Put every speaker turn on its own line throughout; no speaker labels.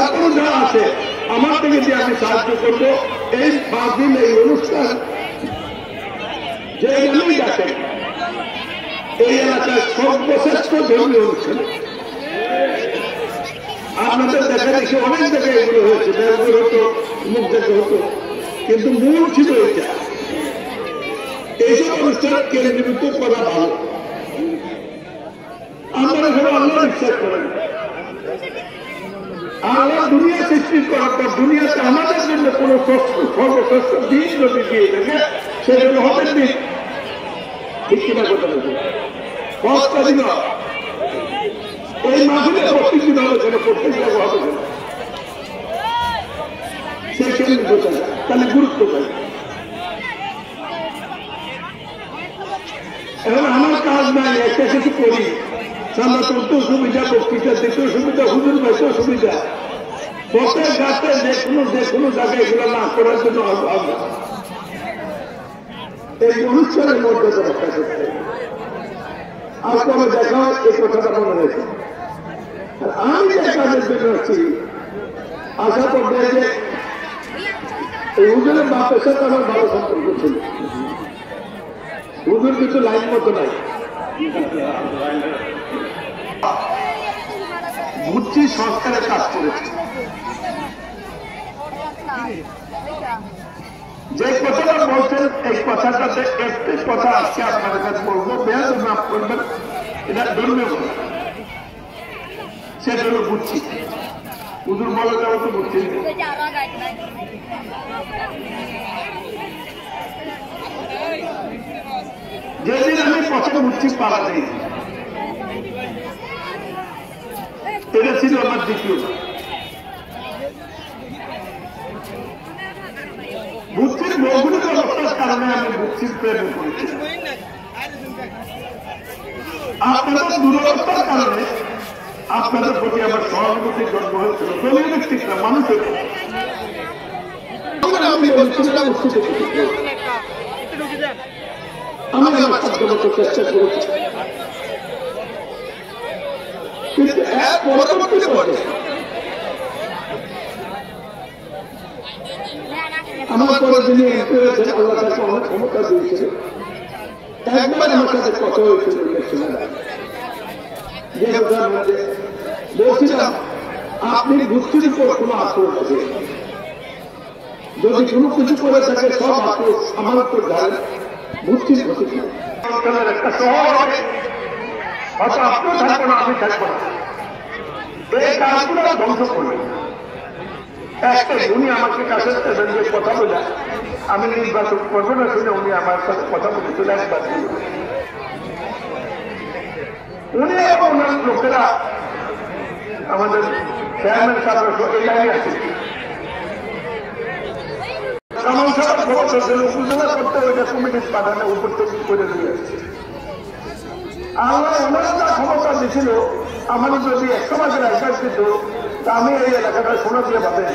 যার কোনো যারা আছে আমার থেকে যে আমি সাহায্য করবো এই 5 দিন এই অনুষ্ঠান যে নামেই ডাকেন এই এলাকায় সর্বশ্রেষ্ঠ ধর্মীয় অনুষ্ঠান। আপনাদের দেখা দেখি অনেক জায়গায় এগুলো হয়েছে, দেওয়ার হতো, মুখ দেখা হতো, কিন্তু মূল ছিল এটা। এইসব অনুষ্ঠানের কেন্দ্রীভূত করা ভালো। আমরা সবাই আল্লাহ বিশ্বাস করেন, আল্লাহ দুনিয়া সৃষ্টি করার পর দুনিয়াতে আমাদের জন্য কোন সর্বশ্রেষ্ঠ দিন যদি দিয়ে থাকে সেজন্য হবে দিন, ঠিক কিনা কথা বলছি। 5টা দিন এই মাসে প্রত্যেক দিন হবে কেন, প্রত্যেক জায়গা হবে কেন, সেই কেন্দ্র তাহলে গুরুত্ব পাই। এখন আমার কাজ নাই, একটা কিছু করি, সামনে চলতেও সুবিধা, বক্তৃতা দিতেও সুবিধা, হুজুর পাইতেও সুবিধা, প্রত্যেক গাছে যে কোনো জায়গায় এগুলো না করার জন্য এই অনুষ্ঠানের মধ্যে রক্ষা করতে আর কোনো দেখা এই কথাটা মনে রেখে। আমি যে কাজের জন্য আছি আশা করবে যে এই হুজুরের বাপের সাথে আমার ভালো সম্পর্ক ছিল। হুজুর কিছু লাইন মতো নাই, বুঝছি সরকারের কাজ করেছে। যে কথাটা বলছেন এই কথাটাতে একটি কথা আজকে আপনাদের কাছে বলবো, বেহাদ মাফ করবেন, এটা ধর্মীয় কথা, সেটা হলো বুঝছি। হুজুর বলে যাবো তো বুঝছি। যেদিন আমি প্রথম বুঝছি পাড়া নেই, এটা ছিল আমার দ্বিতীয়। বুদ্ধির ভৌগোলিক অবস্থার কারণে আমি বুদ্ধির প্রেমে করেছি। আপনাদের দুরবস্থার কারণে আপনাদের প্রতি আমার সহানুভূতির জন্ম হয়েছিল, দলীয় ব্যক্তিক না, মানুষের। আমি বলছিলাম আমি আমার সাধ্যমতো চেষ্টা করেছি, কিন্তু এক পরবর্তী পর্যায়ে আমার পরে যিনি এমপি হয়েছেন আল্লাহ তাকে অনেক ক্ষমতা দিয়েছিল। একবার আমার সাথে কথা হয়েছিল ইলেকশনের মধ্যে, বলছিলাম আপনি বুদ্ধির উপর কোনো আক্রোশ আছে, যদি কোনো কিছু করে থাকে সব আক্রোশ আমার উপর ঢালেন, বুদ্ধির ক্ষতি একটা শহর হবে, হয়তো আপনিও থাকবো না, আমি থাকবো না, এই কাজগুলো ধ্বংস করবে। একটা উনি আমাকে কাছে কথা বলে আমি নির্বাচন করবো না শুনে উনি আমার সাথে কথা বলেছিল একবার। উনি এবং ওনার লোকেরা আমাদের চেয়ারম্যান সাহেব এই লাইনে আছে, উপজেলা করতে ওইটা কমিটির পাঠানো উপর থেকে করে দিয়ে আসছে। আল্লাহ ওনারা যা ক্ষমতা দিয়েছিল, আমার যদি 100 মাসের অ্যাডভাইস দিত তা আমি এই এলাকাটা শোনা দিয়ে পাবেন।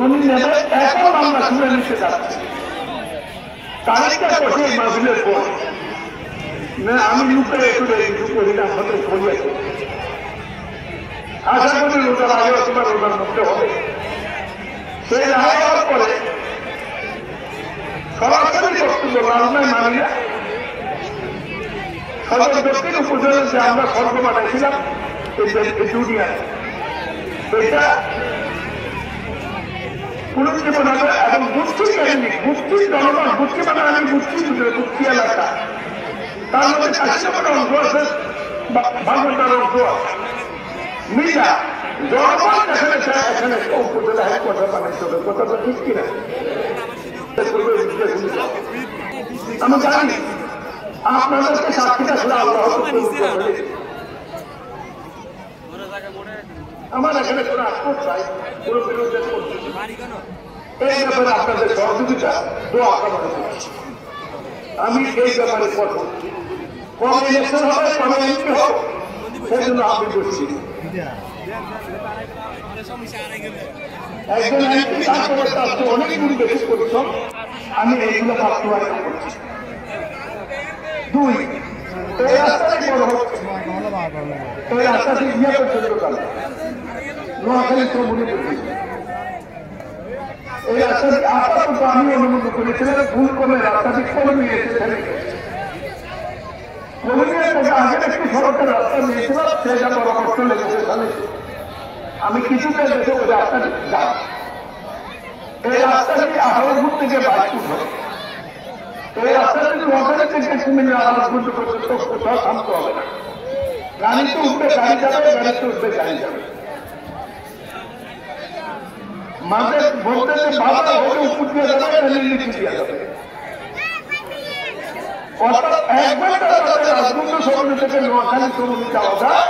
উনি এখন আমরা শুনে নিতে চাচ্ছি তারিখটা করছে এই মাহফিলের পর। না আমি লুকে একটু কিছু করি না, আমাদের করিয়াছে আশা করি রোজার আগে অথবা রোজার মধ্যে হবে। সেই হওয়ার পরে সরাসরি বক্তব্য রাজনায় মানি না, সদর দক্ষিণ উপজেলার যে আমরা স্বর্গ বানাইছিলাম দুনিয়ায়, এটা পুনর্জীবন হবে এবং বুদ্ধি কাহিনী, বুদ্ধি জনগণ, বুদ্ধি মানে আমি বুদ্ধি বুঝলে বুদ্ধি এলাকা, তার মধ্যে কাশিনামার অংশ আছে, ভাগবতার অংশ আছে, মিলা জনগণ এখানে এখানে উপজেলা হেডকোয়ার্টার বানাইতে হবে। কথাটা ঠিক কিনা? আমি জানি আপনাদেরকে সাক্ষী থাকলে আল্লাহ আমার এখানে কোনো আক্রোশ চাই, কোনো বিরোধ করছি, এই ব্যাপারে আপনাদের সহযোগিতা দোয়া কামনা করছি। আমি এই ব্যাপারে কথা কম ইলেকশন হবে, কম এমপি হোক, সেই জন্য আমি বলছি একজন এমপি তার অবস্থা আজকে অনেকগুলি বেশি পরিশ্রম, আমি এইগুলো বাস্তবায়ন করছি। 2 এই রাস্তায় বড় হচ্ছে এই রাস্তাটি ইয়ে পর্যন্ত গেল নোয়াখালী চৌমুনি পর্যন্ত। এই রাস্তাটি আপাতত আমি অনুমোদন করেছিলাম, ভুল করে রাস্তাটি করে নিয়েছে আগের একটি সড়কের রাস্তা নিয়েছিলাম, সেটা বড় কষ্ট লেগেছে। আমি কিছুটা দেখে ওই রাস্তাটি যাব। এই রাস্তাটি আহরপুর থেকে বাইকুট হবে। এই রাস্তাটি নোয়াখালী থেকে কুমিল্লা আহরপুর পর্যন্ত কোথাও থামতে হবে না। গাড়িতে উঠবে গাড়ি যাবে, গাড়িতে উঠবে গাড়ি যাবে। মাঝে বলতে যে বাধা হলে উপর দিয়ে যাবে, তাহলে নিচে দিয়ে যাবে। অর্থাৎ 1 ঘন্টা রাজবন্ধু সরণি থেকে নোয়াখালী চৌমুনি যাওয়া যায়,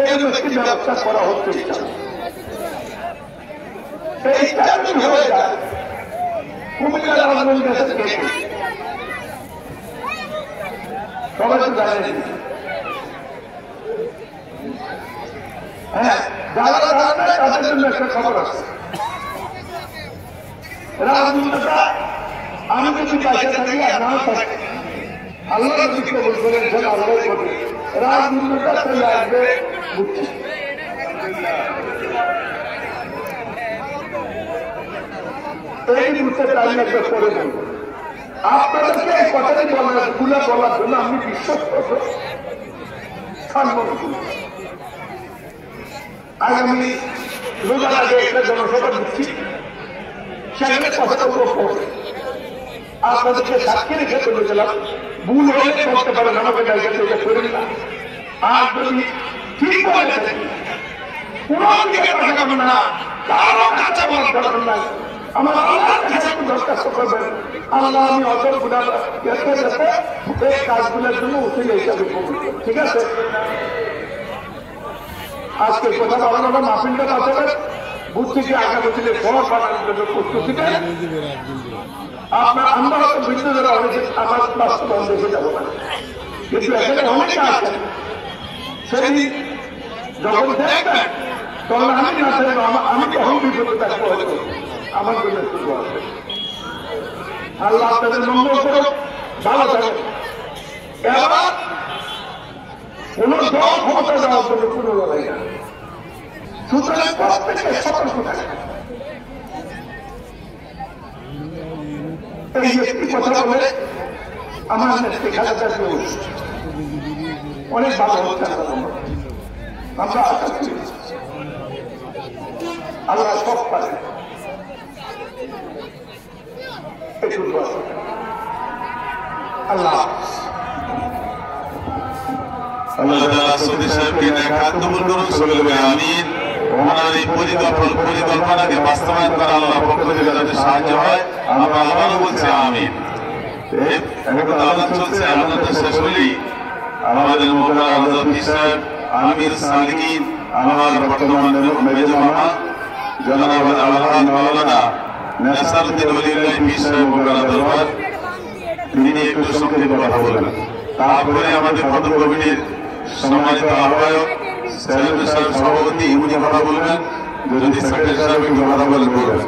এই একটি ব্যবস্থা করা হচ্ছে। এইটা যদি হয়ে যায় কুমিল্লা রাজবন্ধু দেশের কে সবাই তো জানেন। হ্যাঁ, যারা জানে তাদের জন্য একটা খবর আছে। রাজবন্ধুটা আমি যদি পাইসা থাকি আর না থাকি, আল্লাহ যদি কবুল করেছেন, আল্লাহ করবে। রাজবন্ধুটা চলে আসবে বুঝছি। এই মুহূর্তে আমি একটা করে দেব। আপনাদেরকে এই কথাটি বলার জন্য আমি বিশ্বাস করব আগামী রোজার আগে একটা জনসভা দিচ্ছি, সেখানে কথাটা পড়বে। আপনাদেরকে সাক্ষী রেখে চলে গেলাম, ভুল হলে করতে পারেন, আমাকে জায়গাতে এটা করেন না। আর যদি ঠিক বলে কোন দিকে পাঠাবো না, কারো কাছে বলার দরকার নাই। আমার আল্লাহর কাছে একটু দরখাস্ত করবেন, আল্লাহ আমি অজর গুণা যেতে যেতে এই কাজগুলোর জন্য উঠে হিসাবে কবুল করি। ঠিক আছে, আজকে কথা বলানো না, মাহফিলটা বাঁচাবেন। বুথ থেকে আগামী দিনে বড় বানানোর জন্য প্রস্তুতি নেন। আমরা হয়তো বৃদ্ধরা অনেকে আমার বাস্তবায়ন দেখে যাবো না, কিন্তু এখানে অনেকে আছেন, সেদিন যখন দেখবেন তখন আমি না থাকবো, আমি তখন বিপদে থাকবো, হয়তো আমার জন্য শুরু আছে। আল্লাহ আপনাদের মঙ্গল করুন, ভালো থাকুন। এবার কোন দল ক্ষমতা দেওয়ার জন্য কোনো লড়াই না, সুতরাং প্রত্যেককে সতর্ক থাকে। এই একটি কথা বলে আমার নেত্রী খালেদা জিয়া অনেক ভালো হচ্ছে। আমরা আশা করি আল্লাহ সব পারে। আল্লাহ পরিকল্পনাকে বাস্তবায়ন করা আল্লাহর পক্ষ থেকে যাতে সাহায্য হয়, আমরা আল্লাহ বলছি আমিন। এখন আলোচনা চলছে, আলোচনা শেষ হলেই আমাদের মোকাবিলা আজাদ সাহেব, আমির সালিকিন, আমার বর্তমান মেজর মামা জনাব আলহাজ মাওলানা নেসারউদ্দিন ওলিউল্লাহ পীর সাহেব মোকাবিলা দরবার, তিনি একটু সংক্ষেপে কথা বলেন। তারপরে আমাদের ফজল কমিটির সম্মানিত আহ্বায়ক সাহেব সভাপতি উনি কথা বলবেন, যদি সেক্রেটারি সাহেব একটু কথা বলবেন।